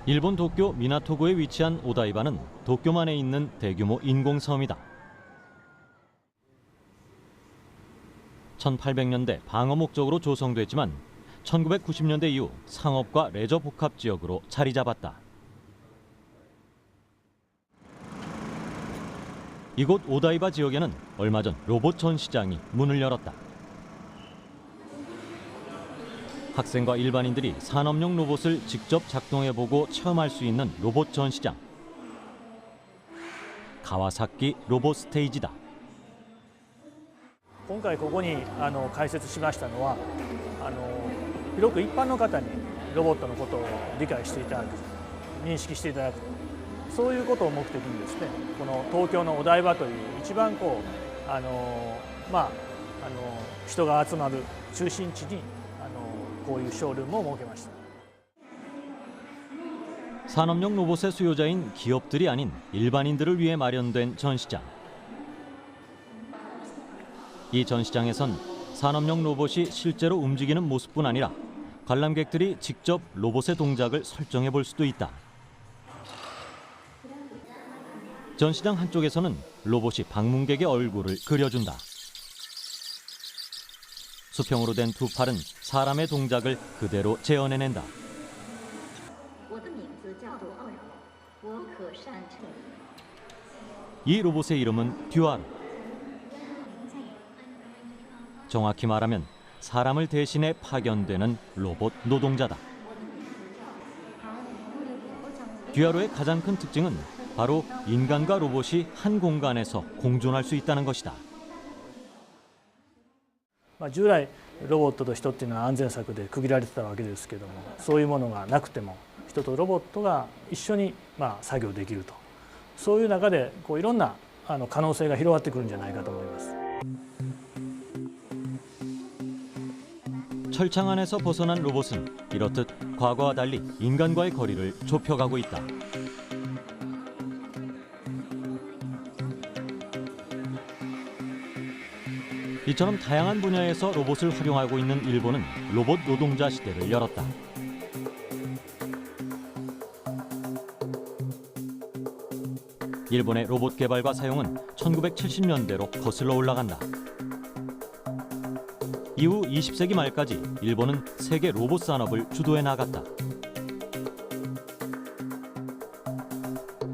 일본 도쿄 미나토구에 위치한 오다이바는 도쿄만에 있는 대규모 인공섬이다. 1800년대 방어 목적으로 조성됐지만 1990년대 이후 상업과 레저 복합 지역으로 자리 잡았다. 이곳 오다이바 지역에는 얼마 전 로봇 전시장이 문을 열었다. 학생과 일반인들이 산업용 로봇을 직접 작동해보고 체험할 수 있는 로봇 전시장. 가와사키 로봇 스테이지다. 今回ここに開設しましたのは広く一般の方にロボットのことを理解していただく、認識していただく、そういうことを目的にですね、この東京のお台場という一番人が集まる中心地にこういうショールームを設けました。 산업용 로봇의 수요자인 기업들이 아닌 일반인들을 위해 마련된 전시장. 이 전시장에선 산업용 로봇이 실제로 움직이는 모습뿐 아니라 관람객들이 직접 로봇의 동작을 설정해 볼 수도 있다. 전시장 한쪽에서는 로봇이 방문객의 얼굴을 그려준다. 수평으로 된 두 팔은 사람의 동작을 그대로 재현해낸다. 이 로봇의 이름은 듀아르. 정확히 말하면 사람을 대신해 파견되는 로봇 노동자다. 듀아르의 가장 큰 특징은 바로 인간과 로봇이 한 공간에서 공존할 수 있다는 것이다. 従来ロボットと人っていうのは安全策で区切られてたわけですけども、そういうものがなくても人とロボットが一緒に作業できると、そういう中でいろんな可能性が広がってくるんじゃないかと思います。 철창 안에서 벗어난 로봇은 이렇듯 과거와 달리 인간과의 거리를 좁혀가고 있다. 이처럼 다양한 분야에서 로봇을 활용하고 있는 일본은 로봇 노동자 시대를 열었다. 일본의 로봇 개발과 사용은 1970년대로 거슬러 올라간다. 이후 20세기 말까지 일본은 세계 로봇 산업을 주도해 나갔다.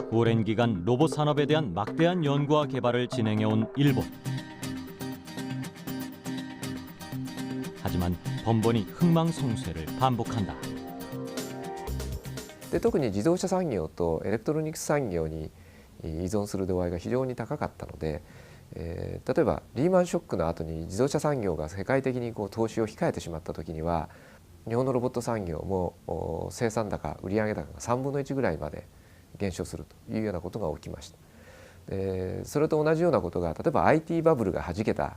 오랜 기간 로봇 산업에 대한 막대한 연구와 개발을 진행해온 일본. 하지만 번번이 흥망성쇠를 반복한다. で特に自動車産業とエレクトロニクス産業に依存する度合いが非常に高かったので、例えばリーマンショックの後に自動車産業が世界的に投資を控えてしまった時には日本のロボット産業も生産高売上高が3分の1ぐらいまで減少するというようなことが起きました。それと同じようなことが例えば IT バブルがはじけた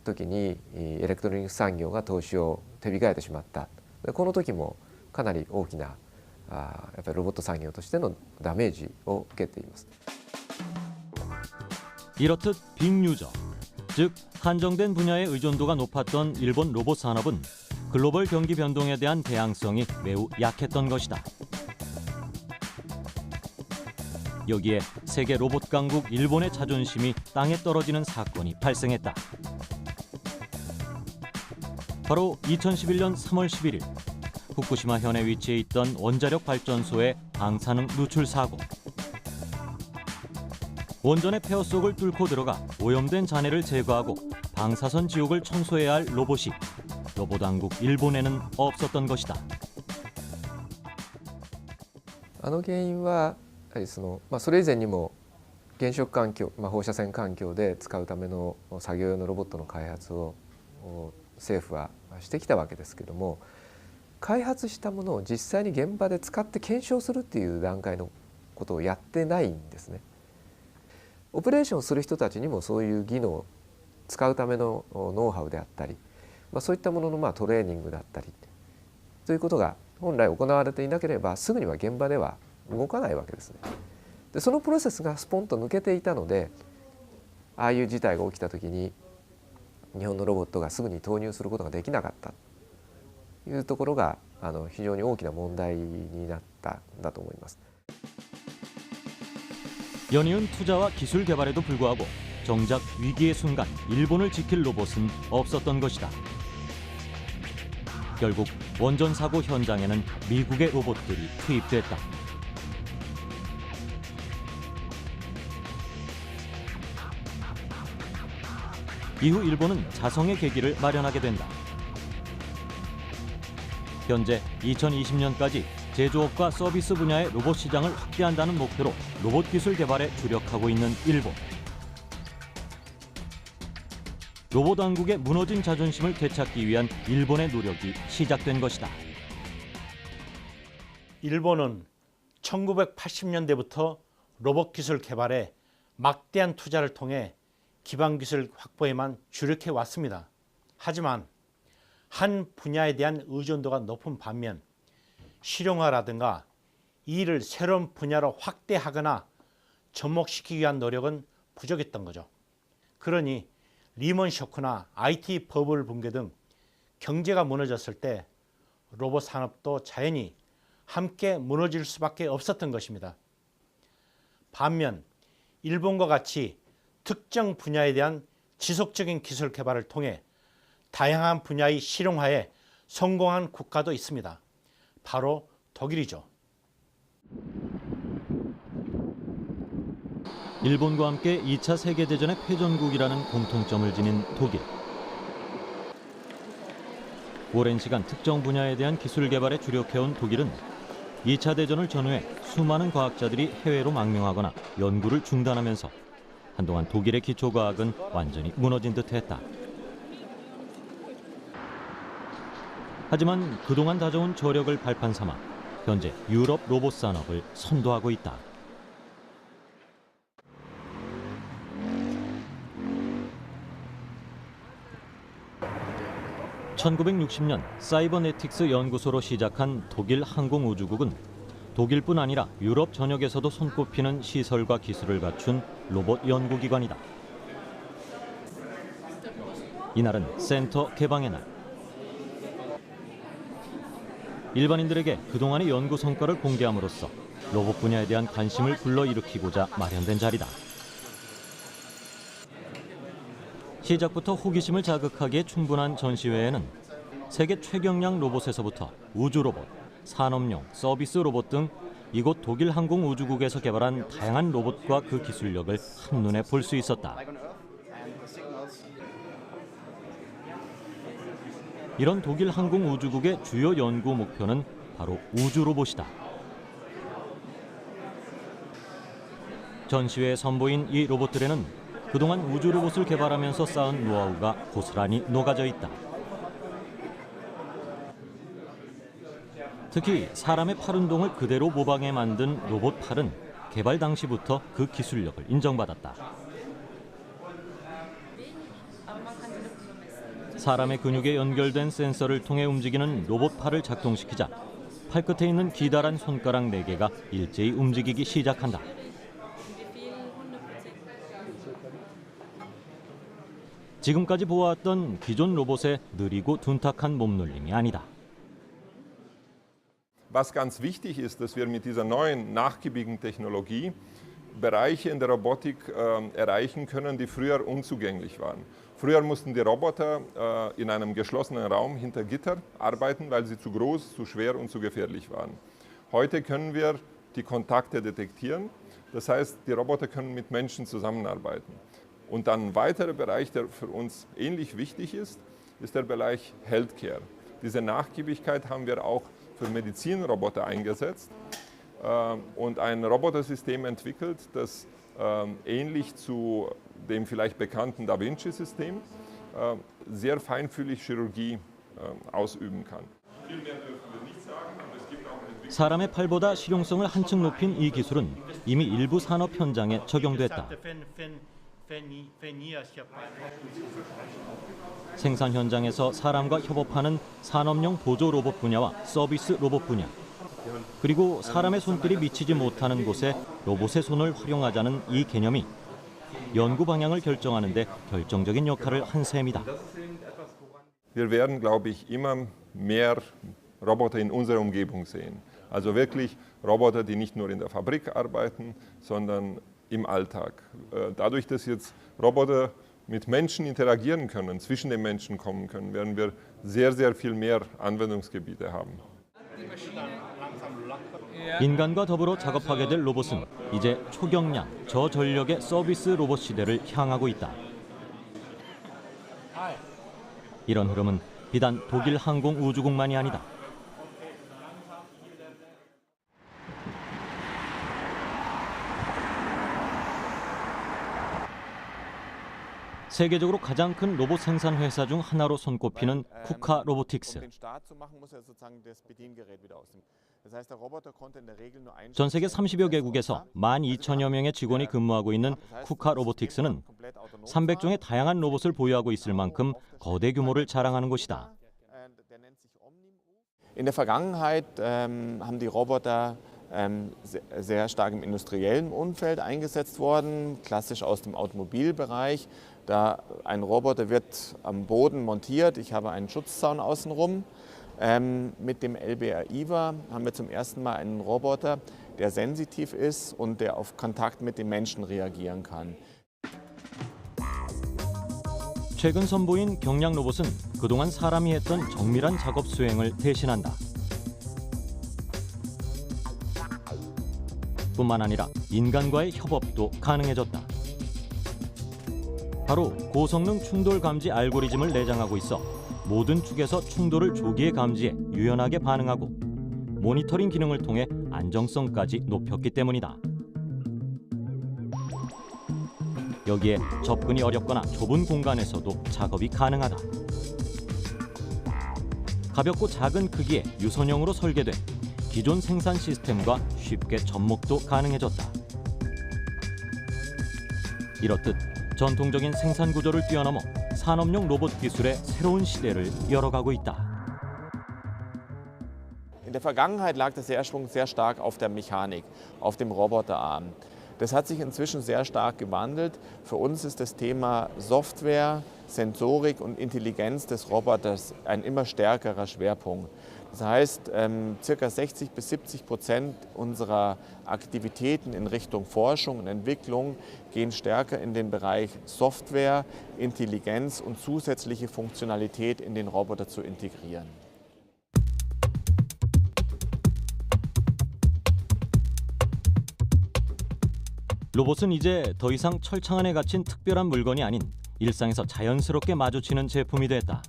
時にエレクトロニクス産業が投資を手控えてしまった。この時もかなり大きなやっぱりロボット産業としてのダメージを受けています。 이렇듯 빅유저, 즉 한정된 분야의 의존도가 높았던 일본 로봇 산업은 글로벌 경기 변동에 대한 대항성이 매우 약했던 것이다. 여기에 세계 로봇 강국 일본의 자존심이 땅에 떨어지는 사건이 발생했다. 바로 2011년 3월 11일 후쿠시마 현에 위치해 있던 원자력 발전소의 방사능 누출 사고. 원전의 폐허 속을 뚫고 들어가 오염된 잔해를 제거하고 방사선 지옥을 청소해야 할 로봇이 로봇 왕국 일본에는 없었던 것이다. 原因はやはりそれ以前にも原子力環境、放射線環境で使うための作業用のロボットの開発を政府はしてきたわけですけども、開発したものを実際に現場で使って検証するっていう段階のことをやってないんですね。オペレーションする人たちにもそういう技能を使うためのノウハウであったり、そういったもののトレーニングだったりということが本来行われていなければすぐには現場では動かないわけですね。でそのプロセスがスポンと抜けていたので、ああいう事態が起きた時に日本のロボットがすぐに投入することができなかったいうところが非常に大きな問題になったんだと思います。 연이은 투자와 기술 개발에도 불구하고 정작 위기의 순간 일본을 지킬 로봇은 없었던 것이다. 결국 원전 사고 현장에는 미국의 로봇들이 투입됐다. 이후 일본은 자성의 계기를 마련하게 된다. 현재 2020년까지 제조업과 서비스 분야의 로봇 시장을 확대한다는 목표로 로봇 기술 개발에 주력하고 있는 일본. 로봇 왕국의 무너진 자존심을 되찾기 위한 일본의 노력이 시작된 것이다. 일본은 1980년대부터 로봇 기술 개발에 막대한 투자를 통해 기반 기술 확보에만 주력해 왔습니다. 하지만 한 분야에 대한 의존도가 높은 반면 실용화라든가 이 일을 새로운 분야로 확대하거나 접목시키기 위한 노력은 부족했던 거죠. 그러니 리먼 쇼크나 IT 버블 붕괴 등 경제가 무너졌을 때 로봇 산업도 자연히 함께 무너질 수밖에 없었던 것입니다. 반면 일본과 같이 특정 분야에 대한 지속적인 기술 개발을 통해 다양한 분야의 실용화에 성공한 국가도 있습니다. 바로 독일이죠. 일본과 함께 2차 세계대전의 패전국이라는 공통점을 지닌 독일. 오랜 시간 특정 분야에 대한 기술 개발에 주력해온 독일은 2차 대전을 전후해 수많은 과학자들이 해외로 망명하거나 연구를 중단하면서 한동안 독일의 기초과학은 완전히 무너진 듯했다. 하지만 그동안 다져온 저력을 발판 삼아 현재 유럽 로봇 산업을 선도하고 있다. (1960년) 사이버네틱스 연구소로 시작한 독일 항공우주국은 독일뿐 아니라 유럽 전역에서도 손꼽히는 시설과 기술을 갖춘 로봇 연구기관이다. 이날은 센터 개방의 날. 일반인들에게 그동안의 연구 성과를 공개함으로써 로봇 분야에 대한 관심을 불러일으키고자 마련된 자리다. 시작부터 호기심을 자극하기에 충분한 전시회에는 세계 최경량 로봇에서부터 우주 로봇, 산업용, 서비스 로봇 등 이곳 독일 항공우주국에서 개발한 다양한 로봇과 그 기술력을 한눈에 볼 수 있었다. 이런 독일 항공우주국의 주요 연구 목표는 바로 우주 로봇이다. 전시회에 선보인 이 로봇들에는 그동안 우주 로봇을 개발하면서 쌓은 노하우가 고스란히 녹아져 있다. 특히 사람의 팔 운동을 그대로 모방해 만든 로봇 팔은 개발 당시부터 그 기술력을 인정받았다. 사람의 근육에 연결된 센서를 통해 움직이는 로봇 팔을 작동시키자 팔끝에 있는 기다란 손가락 4개가 일제히 움직이기 시작한다. 지금까지 보아왔던 기존 로봇의 느리고 둔탁한 몸놀림이 아니다. Was ganz wichtig ist, dass wir mit dieser neuen nachgiebigen Technologie Bereiche in der Robotik erreichen können, die früher unzugänglich waren. Früher mussten die Roboter in einem geschlossenen Raum hinter Gitter arbeiten, weil sie zu groß, zu schwer und zu gefährlich waren. Heute können wir die Kontakte detektieren, das heißt, die Roboter können mit Menschen zusammenarbeiten. Und dann ein weiterer Bereich, der für uns ähnlich wichtig ist, ist der Bereich Healthcare. Diese Nachgiebigkeit haben wir auch für Medizinroboter eingesetzt und ein Robotersystem entwickelt, das ähnlich zu dem vielleicht bekannten Da Vinci-System sehr feinfühlig Chirurgie ausüben kann. Viel mehr dürfen wir nicht sagen, aber es gibt auch 사람의 팔보다 실용성을 한층 높인 이 기술은 이미 일부 산업 현장에 적용됐다. 생산 현장에서 사람과 협업하는 산업용 보조 로봇 분야와 서비스 로봇 분야, 그리고 사람의 손길이 미치지 못하는 곳에 로봇의 손을 활용하자는 이 개념이 연구 방향을 결정하는 데 결정적인 역할을 한 셈이다. wir werden, glaube ich, immer mehr Roboter in unserer Umgebung sehen. Also wirklich Roboter, die nicht nur in der Fabrik arbeiten, sondern im Alltag. Dadurch, dass jetzt Roboter mit Menschen interagieren können, zwischen den Menschen kommen können, werden wir sehr, sehr viel mehr Anwendungsgebiete haben. 인간과 더불어 작업하게 될 로봇은 이제 초경량, 저전력의 서비스 로봇 시대를 향하고 있다. 이런 흐름은 비단 독일 항공우주국만이 아니다. 세계적으로 가장 큰 로봇 생산 회사 중 하나로 손꼽히는 쿠카 로보틱스. 전 세계 30여 개국에서 12,000여 명의 직원이 근무하고 있는 쿠카 로보틱스는 300종의 다양한 로봇을 보유하고 있을 만큼 거대 규모를 자랑하는 곳이다. In der Vergangenheit haben die Roboter sehr stark im industriellen Umfeld eingesetzt worden, klassisch aus dem Automobilbereich. Da ein Roboter wird am Boden montiert, ich habe einen Schutzzaun außenrum. Mit dem LBR IVA haben wir zum ersten Mal einen Roboter, der sensitiv ist und der auf Kontakt mit den Menschen reagieren kann. 최근 선보인 경량 로봇은 그동안 사람이 했던 정밀한 작업 수행을 대신한다. 뿐만 아니라 인간과의 협업도 가능해졌다. 바로 고성능 충돌 감지 알고리즘을 내장하고 있어 모든 축에서 충돌을 조기에 감지해 유연하게 반응하고 모니터링 기능을 통해 안정성까지 높였기 때문이다. 여기에 접근이 어렵거나 좁은 공간에서도 작업이 가능하다. 가볍고 작은 크기의 유선형으로 설계돼 기존 생산 시스템과 쉽게 접목도 가능해졌다. 이렇듯 전통적인 생산 구조를 뛰어넘어 산업용 로봇 기술의 새로운 시대를 열어가고 있다. In der Vergangenheit lag der Schwerpunkt sehr stark auf der Mechanik, auf dem Roboterarm. Das hat sich inzwischen sehr stark gewandelt. Für uns ist das Thema Software, Sensorik und Intelligenz des Roboters ein immer stärkerer Schwerpunkt. Das heißt, ca. 60-70% unserer Aktivitäten in Richtung Forschung und Entwicklung gehen stärker in den Bereich Software, Intelligenz und zusätzliche Funktionalität in den Roboter zu integrieren. 로봇은 이제 더 이상 철창 안에 갇힌 특별한 물건이 아닌 일상에서 자연스럽게 마주치는 제품이 됐다.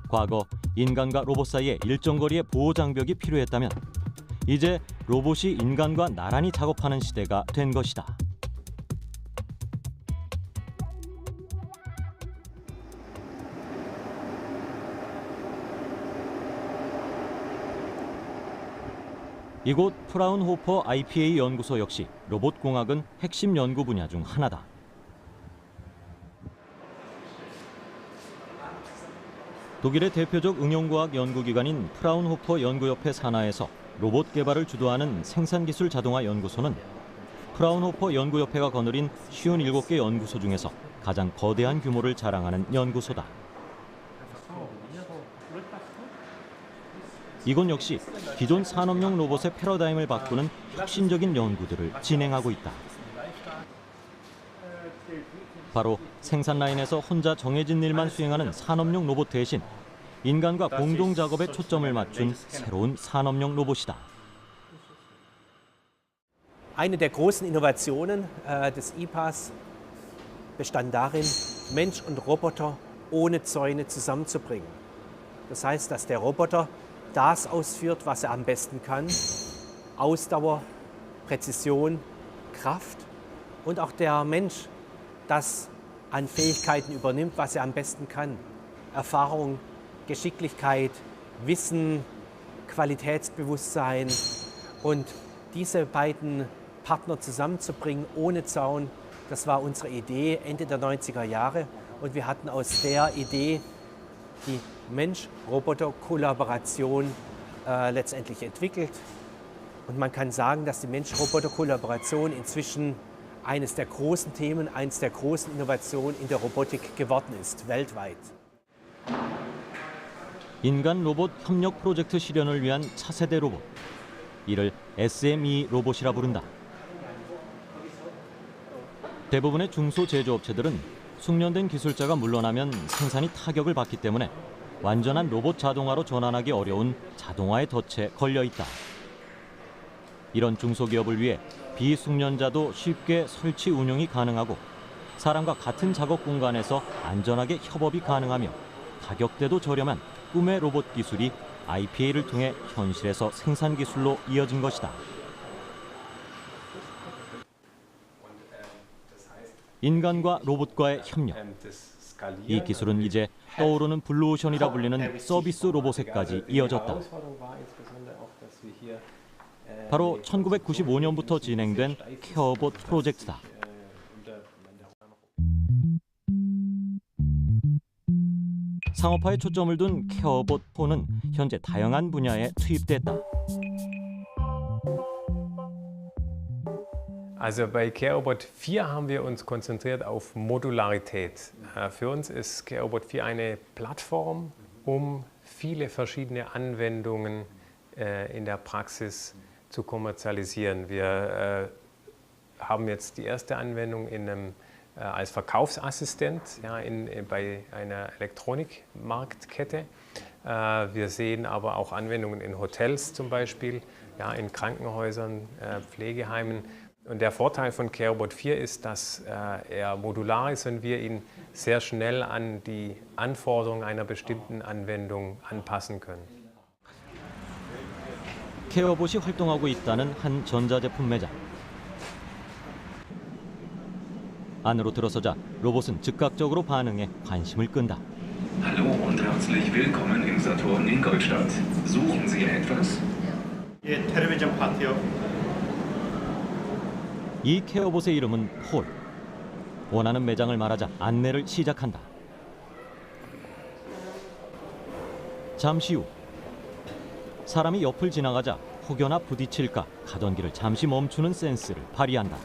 과거 인간과 로봇 사이에 일정 거리의 보호 장벽이 필요했다면 이제 로봇이 인간과 나란히 작업하는 시대가 된 것이다. 이곳 프라운호퍼 IPA 연구소 역시 로봇공학은 핵심 연구 분야 중 하나다. 독일의 대표적 응용과학 연구기관인 프라운호퍼 연구협회 산하에서 로봇 개발을 주도하는 생산기술 자동화 연구소는 프라운호퍼 연구협회가 거느린 57개 연구소 중에서 가장 거대한 규모를 자랑하는 연구소다. 이곳 역시 기존 산업용 로봇의 패러다임을 바꾸는 혁신적인 연구들을 진행하고 있다. 바로 생산 라인에서 혼자 정해진 일만 수행하는 산업용 로봇 대신 인간과 공동 작업에 초점을 맞춘 새로운 산업용 로봇이다. Eine der großen Innovationen des IPAs bestand darin, Mensch und Roboter ohne Zäune zusammenzubringen. Das heißt, dass der Roboter das ausführt, was er am besten kann. Ausdauer, Präzision, Kraft und auch der Mensch das an Fähigkeiten übernimmt, was er am besten kann. Erfahrung, Geschicklichkeit, Wissen, Qualitätsbewusstsein und diese beiden Partner zusammenzubringen ohne Zaun, das war unsere Idee Ende der 90er Jahre und wir hatten aus der Idee die Mensch-Roboter-Kollaboration letztendlich entwickelt. Und man kann sagen, dass die Mensch-Roboter-Kollaboration inzwischen eines der großen Themen, eines der großen Innovationen in der Robotik geworden ist, weltweit. 인간 로봇 협력 프로젝트 실현을 위한 차세대 로봇. 이를 SME 로봇이라 부른다. 대부분의 중소 제조업체들은 숙련된 기술자가 물러나면 생산이 타격을 받기 때문에 완전한 로봇 자동화로 전환하기 어려운 자동화의 덫에 걸려 있다. 이런 중소기업을 위해 비숙련자도 쉽게 설치 운영이 가능하고 사람과 같은 작업 공간에서 안전하게 협업이 가능하며 가격대도 저렴한 꿈의 로봇 기술이 IPA를 통해 현실에서 생산 기술로 이어진 것이다. 인간과 로봇과의 협력. 이 기술은 이제 떠오르는 블루오션이라 불리는 서비스 로봇에까지 이어졌다. 바로 1995년부터 진행된 케어봇 프로젝트다. 상업화에 초점을 둔 케어봇 4는 현재 다양한 분야에 투입됐다. Also bei CareRobot 4 haben wir uns konzentriert auf Modularität. Für uns ist CareRobot 4 eine Plattform, um viele verschiedene Anwendungen in der Praxis zu kommerzialisieren. Wir haben jetzt die erste Anwendung als Verkaufsassistent bei einer Elektronikmarktkette. Wir sehen aber auch Anwendungen in Hotels zum Beispiel, in Krankenhäusern, Pflegeheimen. Und der Vorteil von CareRobot 4 ist, dass er modular ist und wir ihn sehr schnell an die Anforderungen einer bestimmten Anwendung anpassen können. 케어봇이 활동하고 있다는 한 전자제품 매장. 안으로 들어서자 로봇은 즉각적으로 반응해 관심을 끈다. Hallo und herzlich willkommen im Saturn Ingolstadt. Suchen Sie etwas? 예, 텔레비전 파티요. 이 케어봇의 이름은 폴. 원하는 매장을 말하자 안내를 시작한다. 잠시 후 사람이 옆을 지나가자 혹여나 부딪힐까 가던 길을 잠시 멈추는 센스를 발휘한다.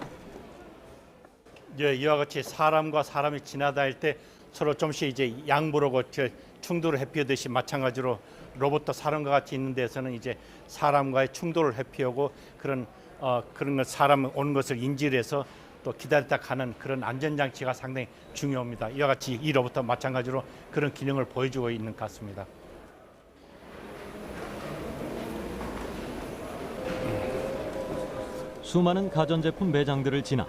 이와 같이 사람과 사람이 지나다닐 때 서로 좀씩 이제 양보하고 충돌을 회피하듯이 마찬가지로 로봇도 사람과 같이 있는 데서는 이제 사람과의 충돌을 회피하고 그런 것 사람 오는 것을 인지를 해서 또 기다렸다 가는 그런 안전장치가 상당히 중요합니다. 이와 같이 이 로봇도 마찬가지로 그런 기능을 보여주고 있는 것 같습니다. 수많은 가전제품 매장들을 지나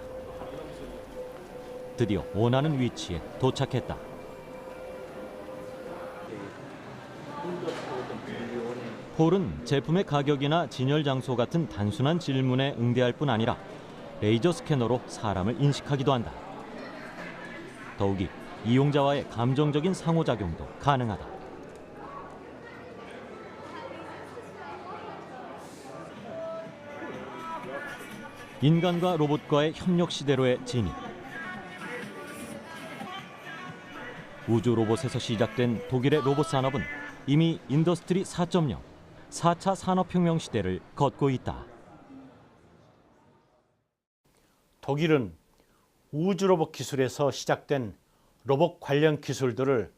드디어 원하는 위치에 도착했다. 폴은 제품의 가격이나 진열 장소 같은 단순한 질문에 응대할 뿐 아니라 레이저 스캐너로 사람을 인식하기도 한다. 더욱이 이용자와의 감정적인 상호작용도 가능하다. 인간과 로봇과의 협력 시대로의 진입. 우주 로봇에서 시작된 독일의 로봇 산업은 이미 인더스트리 4.0, 4차 산업혁명 시대를 걷고 있다. 독일은 우주 로봇 기술에서 시작된 로봇 관련 기술들을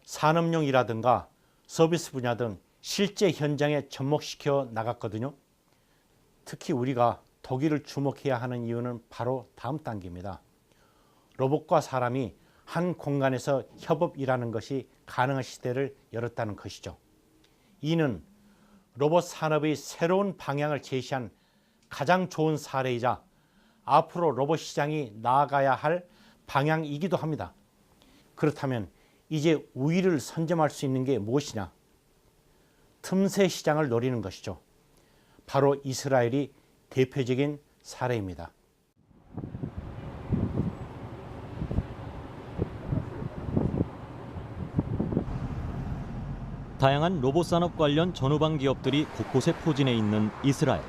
산업용이라든가 서비스 분야 등 실제 현장에 접목시켜 나갔거든요. 특히 우리가 독일을 주목해야 하는 이유는 바로 다음 단계입니다. 로봇과 사람이 한 공간에서 협업이라는 것이 가능한 시대를 열었다는 것이죠. 이는 로봇 산업의 새로운 방향을 제시한 가장 좋은 사례이자 앞으로 로봇 시장이 나아가야 할 방향이기도 합니다. 그렇다면 이제 우위를 선점할 수 있는 게 무엇이냐? 틈새 시장을 노리는 것이죠. 바로 이스라엘이 대표적인 사례입니다. 다양한 로봇 산업 관련 전후방 기업들이 곳곳에 포진해 있는 이스라엘.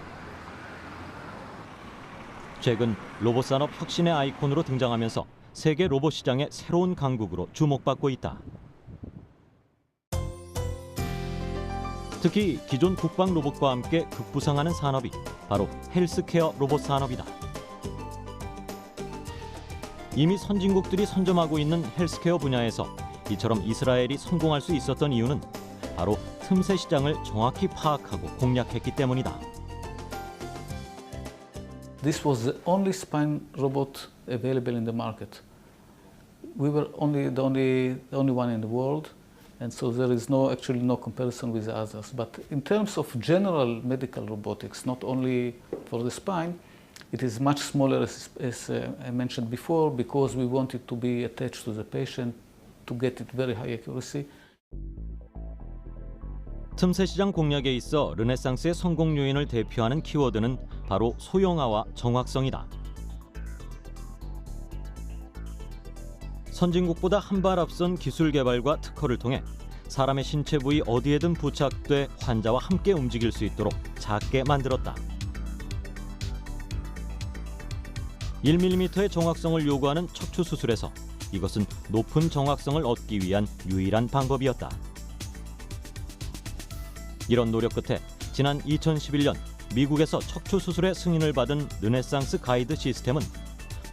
최근 로봇 산업 혁신의 아이콘으로 등장하면서 세계 로봇 시장의 새로운 강국으로 주목받고 있다. 특히 기존 국방 로봇과 함께 급부상하는 산업이 바로 헬스케어 로봇 산업이다. 이미 선진국들이 선점하고 있는 헬스케어 분야에서 이처럼 이스라엘이 성공할 수 있었던 이유는 바로 틈새 시장을 정확히 파악하고 공략했기 때문이다. This was the only spine robot available in the market. We were the only one in the world, and so there is actually no comparison with the others. But in terms of general medical robotics, not only for the spine, it is much smaller, as I mentioned before, because we want it to be attached to the patient to get it very high accuracy. 틈새 시장 공략에 있어 르네상스의 성공 요인을 대표하는 키워드는 바로 소형화와 정확성이다. 선진국보다 한 발 앞선 기술 개발과 특허를 통해 사람의 신체 부위 어디에든 부착돼 환자와 함께 움직일 수 있도록 작게 만들었다. 1mm의 정확성을 요구하는 척추 수술에서 이것은 높은 정확성을 얻기 위한 유일한 방법이었다. 이런 노력 끝에 지난 2011년 미국에서 척추 수술의 승인을 받은 르네상스 가이드 시스템은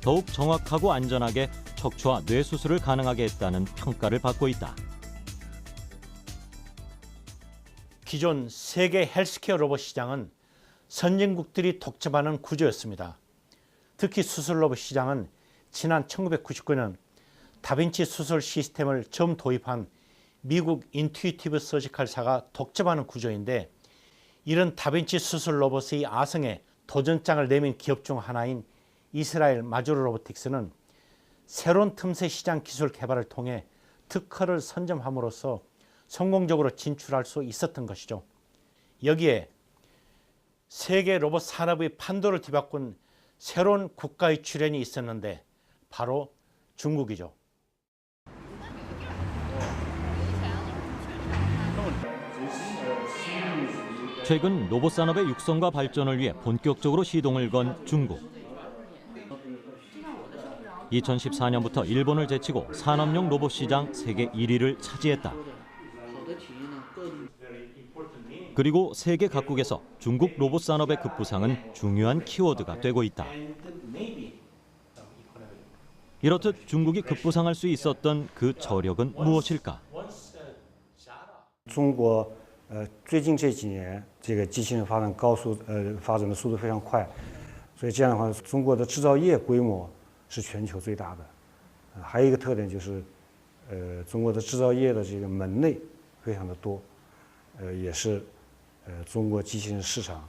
더욱 정확하고 안전하게 척추와 뇌 수술을 가능하게 했다는 평가를 받고 있다. 기존 세계 헬스케어 로봇 시장은 선진국들이 독점하는 구조였습니다. 특히 수술 로봇 시장은 지난 1999년 다빈치 수술 시스템을 처음 도입한 미국 인투이티브 서지컬사가 독점하는 구조인데, 이런 다빈치 수술 로봇의 아성에 도전장을 내민 기업 중 하나인 이스라엘 마조르 로보틱스는 새로운 틈새 시장 기술 개발을 통해 특허를 선점함으로써 성공적으로 진출할 수 있었던 것이죠. 여기에 세계 로봇 산업의 판도를 뒤바꾼 새로운 국가의 출현이 있었는데 바로 중국이죠. 최근 로봇 산업의 육성과 발전을 위해 본격적으로 시동을 건 중국. 2014년부터 일본을 제치고 산업용 로봇 시장 세계 1위를 차지했다. 그리고 세계 각국에서 중국 로봇 산업의 급부상은 중요한 키워드가 되고 있다. 이렇듯 중국이 급부상할 수 있었던 그 저력은 무엇일까? 中国最近这几年这个机器人发展的速度非常快，所以这样的话，中国的制造业规模是全球最大的。还有一个特点就是，中国的制造业的这个门类非常的多，也是中国机器人市场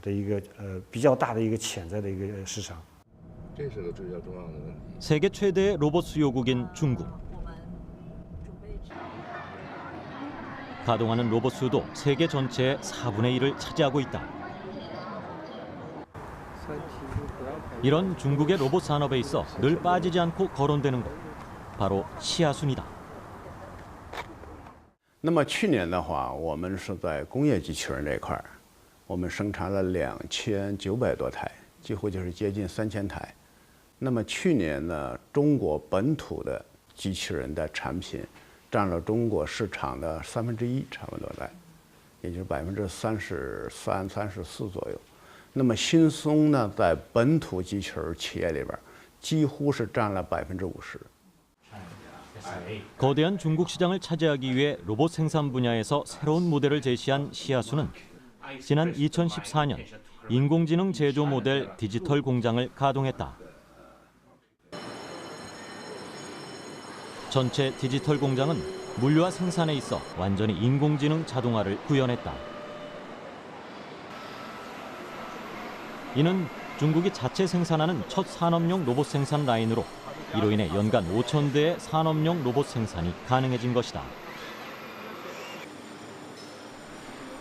的一个比较大的一个潜在的一个市场。这是个最重要的问题。 세계 최대의 로봇 수요국인 중국. 가동하는 로봇 수도 세계 전체의 4분의 1을 차지하고 있다. 이런 중국의 로봇 산업에 있어 늘 빠지지 않고 거론되는 것, 바로 시아순이다. 那么去年的话，我们是在工业机器人这块儿，我们生产了2900多台，几乎就是接近3000台。那么去年呢，中国本土的机器人的产品占了中国市场的1/3，差不多来，也就是33%、34%左右。那么新松呢，在本土机器人企业里边，几乎是占了50%。 거대한 중국 시장을 차지하기 위해 로봇 생산 분야에서 새로운 모델을 제시한 시아수는 지난 2014년 인공지능 제조 모델 디지털 공장을 가동했다. 전체 디지털 공장은 물류와 생산에 있어 완전히 인공지능 자동화를 구현했다. 이는 중국이 자체 생산하는 첫 산업용 로봇 생산 라인으로 이로 인해 연간 5,000대의 산업용 로봇 생산이 가능해진 것이다.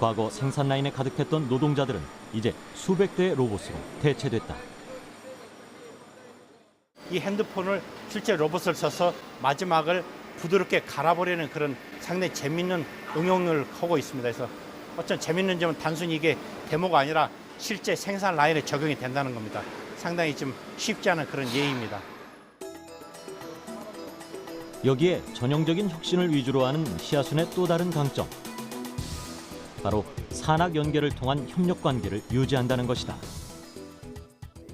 과거 생산 라인에 가득했던 노동자들은 이제 수백 대의 로봇으로 대체됐다. 이 핸드폰을 실제 로봇을 써서 마지막을 부드럽게 갈아버리는 그런 상당히 재밌는 응용을 하고 있습니다. 그래서 어떤 재밌는 점은 단순히 이게 데모가 아니라 실제 생산 라인에 적용이 된다는 겁니다. 상당히 좀 쉽지 않은 그런 예입니다. 여기에 전형적인 혁신을 위주로 하는 시아순의 또 다른 강점, 바로 산학 연계를 통한 협력 관계를 유지한다는 것이다.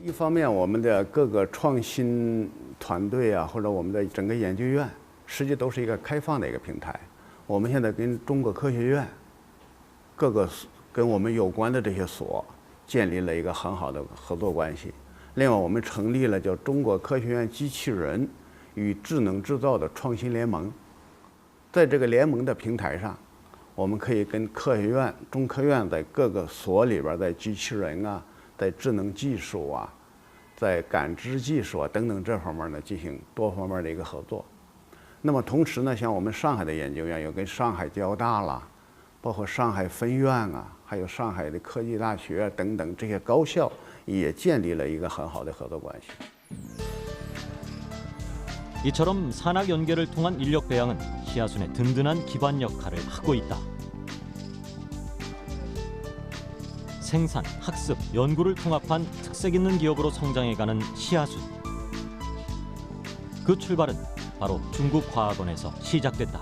一方面，我们的各个创新团队啊，或者我们的整个研究院，实际都是一个开放的一个平台。我们现在跟中国科学院各个跟我们有关的这些所建立了一个很好的合作关系。另外，我们成立了叫中国科学院机器人与智能制造的创新联盟。在这个联盟的平台上，我们可以跟科学院、中科院在各个所里边，在机器人啊，在智能技术啊，在感知技术啊等等这方面呢进行多方面的一个合作。那么同时呢，像我们上海的研究院有跟上海交大啦，包括上海分院啊，还有上海的科技大学啊等等这些高校也建立了一个很好的合作关系。 이처럼 산학 연계를 통한 인력 배양은 시아순의 든든한 기반 역할을 하고 있다. 생산, 학습, 연구를 통합한 특색 있는 기업으로 성장해가는 시아순. 그 출발은 바로 중국 과학원에서 시작됐다.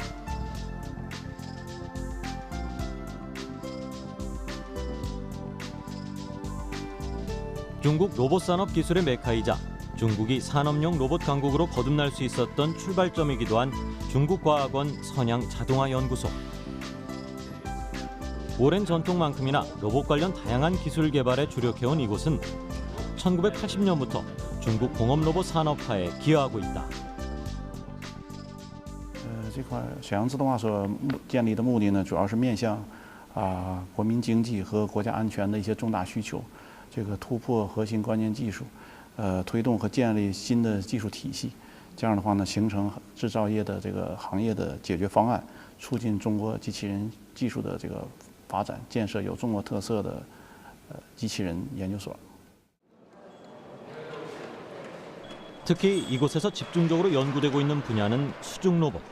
중국 로봇 산업 기술의 메카이자 중국이 산업용 로봇 강국으로 거듭날 수 있었던 출발점이기도 한 중국과학원 선양 자동화 연구소. 오랜 전통만큼이나 로봇 관련 다양한 기술 개발에 주력해온 이곳은 1980년부터 중국 공업 로봇 산업화에 기여하고 있다. 这块沈阳自动化所建立的目的呢，主要是面向国民经济和国家安全的一些重大需求，这个突破核心关键技术，推动和建立新的技术体系，这样的话呢，形成制造业的这个行业的解决方案，促进中国机器人技术的这个发展，建设有中国特色的机器人研究所。 특히 이곳에서 집중적으로 연구되고 있는 분야는 수중 로봇.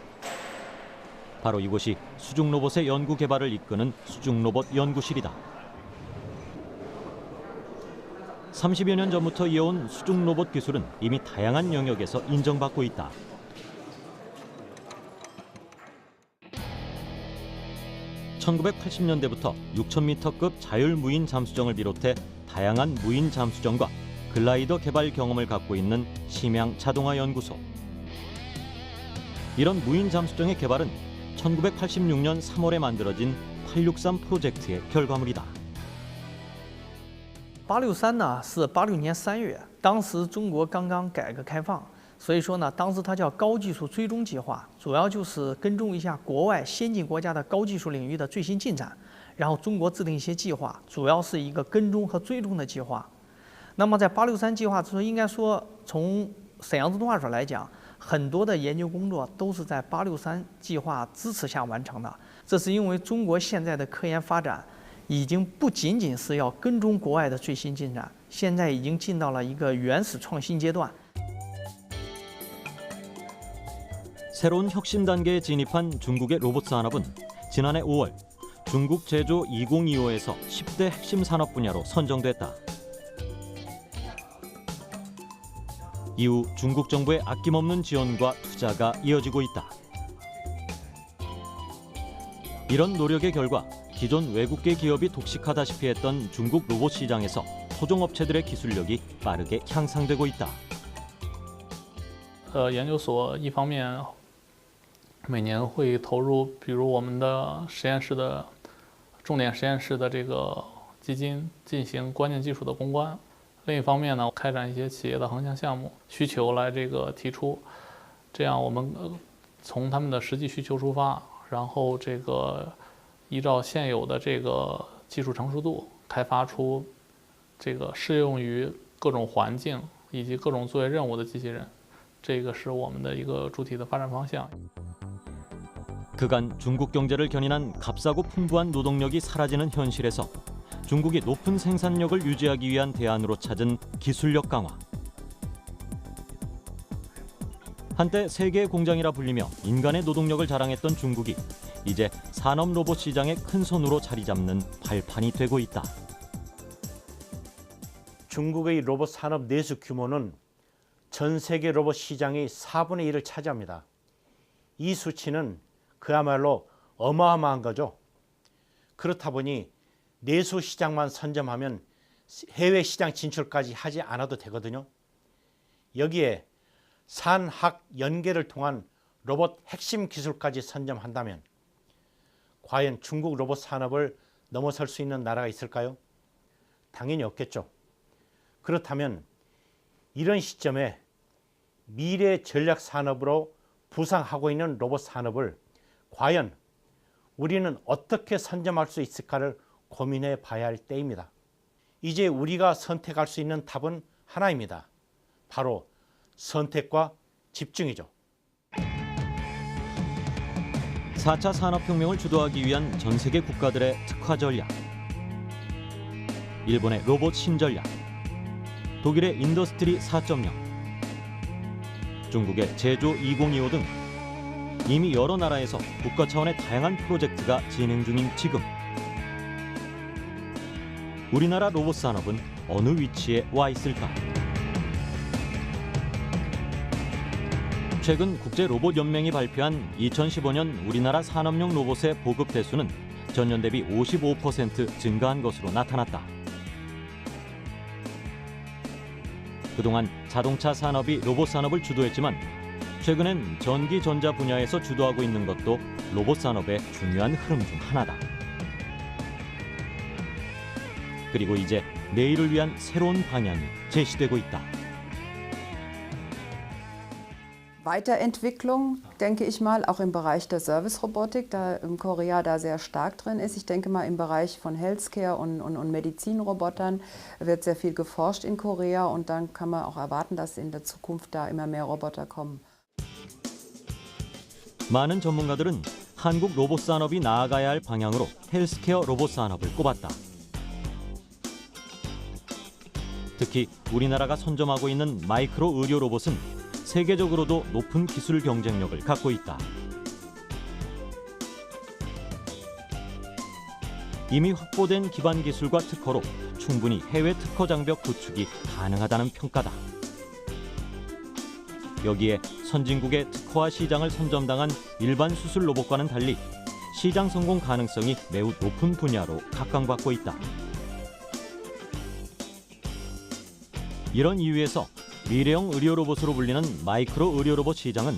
바로 이곳이 수중 로봇의 연구 개발을 이끄는 수중 로봇 연구실이다. 30여 년 전부터 이어온 수중 로봇 기술은 이미 다양한 영역에서 인정받고 있다. (1980년대부터) 6,000m급 자율 무인 잠수정을 비롯해 다양한 무인 잠수정과 글라이더 개발 경험을 갖고 있는 심양 자동화 연구소. 이런 무인 잠수정의 개발은 1986년 3월에 만들어진 863 프로젝트의 결과물이다. 863呢是86年3月，当时中国刚刚改革开放，所以说呢，当时它叫高技术追踪计划，主要就是跟踪一下国外先进国家的高技术领域的最新进展，然后中国制定一些计划，主要是一个跟踪和追踪的计划。那么在863计划之中，应该说从沈阳自动化所来讲，很多的研究工作都是在863计划支持下完成的。这是因为中国现在的科研发展已经不仅仅是要跟踪国外的最新进展，现在已经进到了一个原始创新阶段。 새로운 혁신 단계에 진입한 중국의 로봇 산업은 지난해 5월 중국 제조 2025에서 10대 핵심 산업 분야로 선정됐다. 이후 중국 정부의 아낌없는 지원과 투자가 이어지고 있다. 이런 노력의 결과 기존 외국계 기업이 독식하다시피 했던 중국 로봇 시장에서 토종업체들의 기술력이 빠르게 향상되고 있다. 研究所一方面每年会投入，比如我们的实验室的重点实验室的这个基金进行关键技术的攻关。 另一方面呢，开展一些企业的横向项目需求来这个提出，这样我们从他们的实际需求出发，然后这个依照现有的这个技术成熟度，开发出这个适用于各种环境以及各种作业任务的机器人，这个是我们的一个主体的发展方向。 그간 중국 경제를 견인한 값싸고 풍부한 노동력이 사라지는 현실에서 중국이 높은 생산력을 유지하기 위한 대안으로 찾은 기술력 강화. 한때 세계의 공장이라 불리며 인간의 노동력을 자랑했던 중국이 이제 산업 로봇 시장의 큰 손으로 자리 잡는 발판이 되고 있다. 중국의 로봇 산업 내수 규모는 전 세계 로봇 시장의 4분의 1을 차지합니다. 이 수치는 그야말로 어마어마한 거죠. 그렇다 보니 내수 시장만 선점하면 해외 시장 진출까지 하지 않아도 되거든요. 여기에 산학 연계를 통한 로봇 핵심 기술까지 선점한다면 과연 중국 로봇 산업을 넘어설 수 있는 나라가 있을까요? 당연히 없겠죠. 그렇다면 이런 시점에 미래 전략 산업으로 부상하고 있는 로봇 산업을 과연 우리는 어떻게 선점할 수 있을까를 고민해 봐야 할 때입니다. 이제 우리가 선택할 수 있는 답은 하나입니다. 바로 선택과 집중이죠. 4차 산업혁명을 주도하기 위한 전 세계 국가들의 특화 전략, 일본의 로봇 신전략, 독일의 인더스트리 4.0, 중국의 제조 2025 등 이미 여러 나라에서 국가 차원의 다양한 프로젝트가 진행 중인 지금 우리나라 로봇 산업은 어느 위치에 와 있을까? 최근 국제로봇연맹이 발표한 2015년 우리나라 산업용 로봇의 보급 대수는 전년 대비 55% 증가한 것으로 나타났다. 그동안 자동차 산업이 로봇 산업을 주도했지만 최근엔 전기 전자 분야에서 주도하고 있는 것도 로봇 산업의 중요한 흐름 중 하나다. 그리고 이제 내일을 위한 새로운 방향이 제시되고 있다. Weiterentwicklung, denke ich mal, auch im Bereich der Service-Robotik, da Korea da sehr stark drin ist. Ich denke mal, im Bereich von Healthcare und Medizinrobotern wird sehr viel geforscht in Korea und dann kann man auch erwarten, dass in der Zukunft da immer mehr Roboter kommen. 많은 전문가들은 한국 로봇 산업이 나아가야 할 방향으로 헬스케어 로봇 산업을 꼽았다. 특히 우리나라가 선점하고 있는 마이크로 의료 로봇은 세계적으로도 높은 기술 경쟁력을 갖고 있다. 이미 확보된 기반 기술과 특허로 충분히 해외 특허 장벽 구축이 가능하다는 평가다. 여기에 선진국의 특허화 시장을 선점당한 일반 수술 로봇과는 달리 시장 성공 가능성이 매우 높은 분야로 각광받고 있다. 이런 이유에서 미래형 의료 로봇으로 불리는 마이크로 의료 로봇 시장은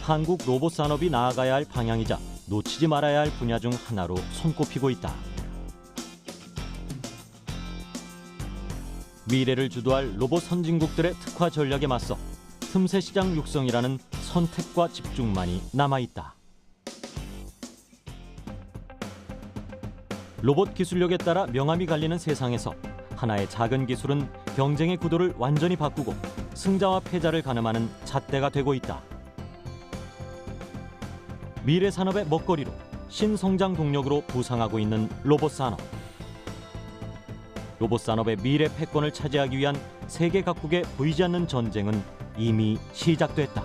한국 로봇 산업이 나아가야 할 방향이자 놓치지 말아야 할 분야 중 하나로 손꼽히고 있다. 미래를 주도할 로봇 선진국들의 특화 전략에 맞서 틈새 시장 육성이라는 선택과 집중만이 남아있다. 로봇 기술력에 따라 명암이 갈리는 세상에서 하나의 작은 기술은 경쟁의 구도를 완전히 바꾸고 승자와 패자를 가늠하는 잣대가 되고 있다. 미래 산업의 먹거리로 신성장 동력으로 부상하고 있는 로봇 산업. 로봇 산업의 미래 패권을 차지하기 위한 세계 각국의 보이지 않는 전쟁은 이미 시작됐다.